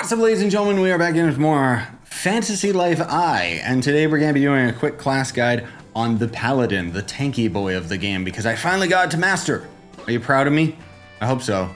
What's up, ladies and gentlemen? We are back in with more Fantasy Life I, and today we're going to be doing a quick class guide on the Paladin, the tanky boy of the game, because I finally got it to master. Are you proud of me? I hope so.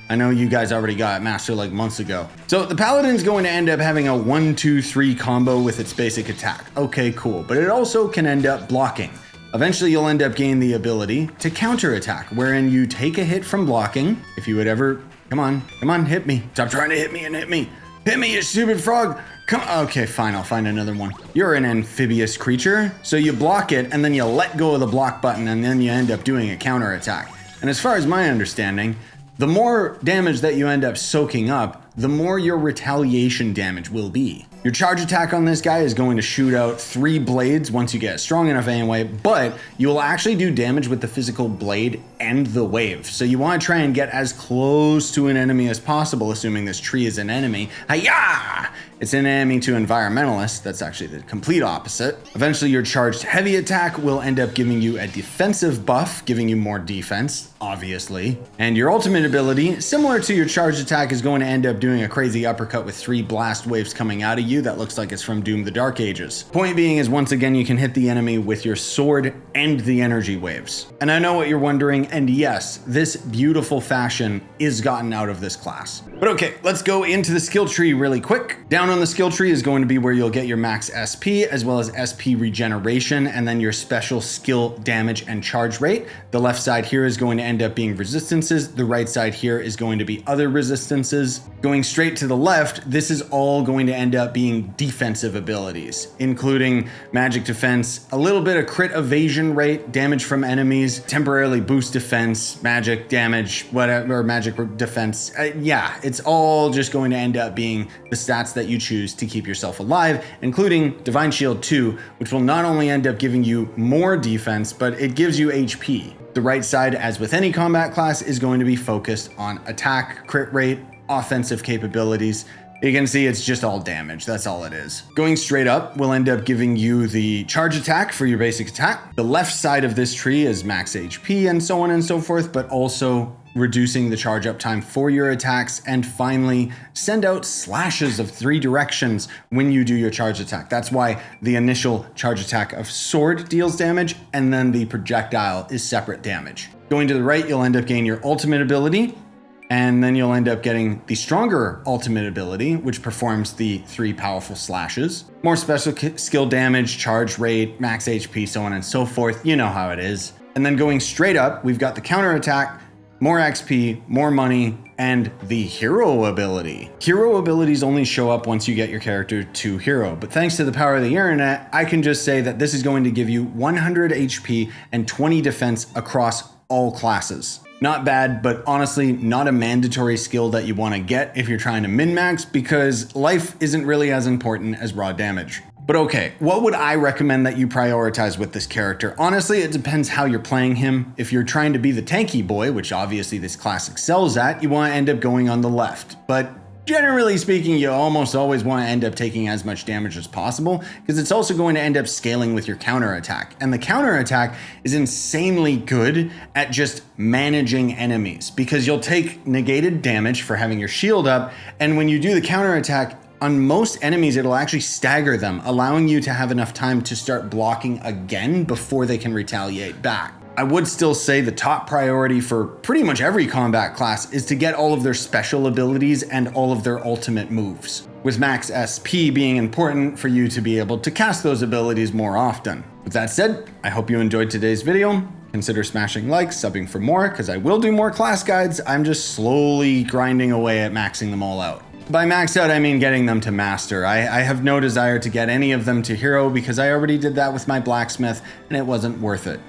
I know you guys already got it master like months ago. So the Paladin's going to end up having a 1-2-3 combo with its basic attack. Okay, cool, but it also can end up blocking. Eventually, you'll end up gaining the ability to counterattack, wherein you take a hit from blocking. If you would ever, come on, hit me. Stop trying to hit me and hit me. Hit me, you stupid frog. Come on. Okay, fine, I'll find another one. You're an amphibious creature, so you block it and then you let go of the block button and then you end up doing a counterattack. And as far as my understanding, the more damage that you end up soaking up, the more your retaliation damage will be. Your charge attack on this guy is going to shoot out 3 blades once you get it strong enough anyway, but you will actually do damage with the physical blade and the wave. So you want to try and get as close to an enemy as possible, assuming this tree is an enemy. Hi-ya! It's an enemy to environmentalists. That's actually the complete opposite. Eventually, your charged heavy attack will end up giving you a defensive buff, giving you more defense, obviously. And your ultimate ability, similar to your charged attack, is going to end up doing a crazy uppercut with 3 blast waves coming out of you that looks like it's from Doom the Dark Ages. Point being is, once again, you can hit the enemy with your sword and the energy waves. And I know what you're wondering, and yes, this beautiful fashion is gotten out of this class. But okay, let's go into the skill tree really quick. Down on the skill tree is going to be where you'll get your max SP, as well as SP regeneration, and then your special skill damage and charge rate. The left side here is going to end up being resistances. The right side here is going to be other resistances. Going straight to the left, this is all going to end up being defensive abilities, including magic defense, a little bit of crit evasion rate, damage from enemies, temporarily boost defense, magic damage, whatever, magic defense. Yeah, it's all just going to end up being the stats that you choose to keep yourself alive, including Divine Shield 2, which will not only end up giving you more defense, but it gives you HP. The right side, as with any combat class, is going to be focused on attack, crit rate, offensive capabilities. You can see it's just all damage, that's all it is. Going straight up will end up giving you the charge attack for your basic attack. The left side of this tree is max HP and so on and so forth, but also reducing the charge up time for your attacks. And finally, send out slashes of 3 directions when you do your charge attack. That's why the initial charge attack of sword deals damage, and then the projectile is separate damage. Going to the right, you'll end up getting your ultimate ability, and then you'll end up getting the stronger ultimate ability, which performs the 3 powerful slashes. More special skill damage, charge rate, max HP, so on and so forth. You know how it is. And then going straight up, we've got the counter attack, more XP, more money, and the hero ability. Hero abilities only show up once you get your character to hero, but thanks to the power of the internet, I can just say that this is going to give you 100 HP and 20 defense across all classes. Not bad, but honestly, not a mandatory skill that you want to get if you're trying to min-max, because life isn't really as important as raw damage. But okay, what would I recommend that you prioritize with this character? Honestly, it depends how you're playing him. If you're trying to be the tanky boy, which obviously this class excels at, you want to end up going on the left. But generally speaking, you almost always want to end up taking as much damage as possible, because it's also going to end up scaling with your counterattack. And the counterattack is insanely good at just managing enemies, because you'll take negated damage for having your shield up, and when you do the counterattack, on most enemies, it'll actually stagger them, allowing you to have enough time to start blocking again before they can retaliate back. I would still say the top priority for pretty much every combat class is to get all of their special abilities and all of their ultimate moves, with max SP being important for you to be able to cast those abilities more often. With that said, I hope you enjoyed today's video. Consider smashing like, subbing for more, because I will do more class guides. I'm just slowly grinding away at maxing them all out. By max out, I mean getting them to master. I have no desire to get any of them to hero, because I already did that with my blacksmith and it wasn't worth it.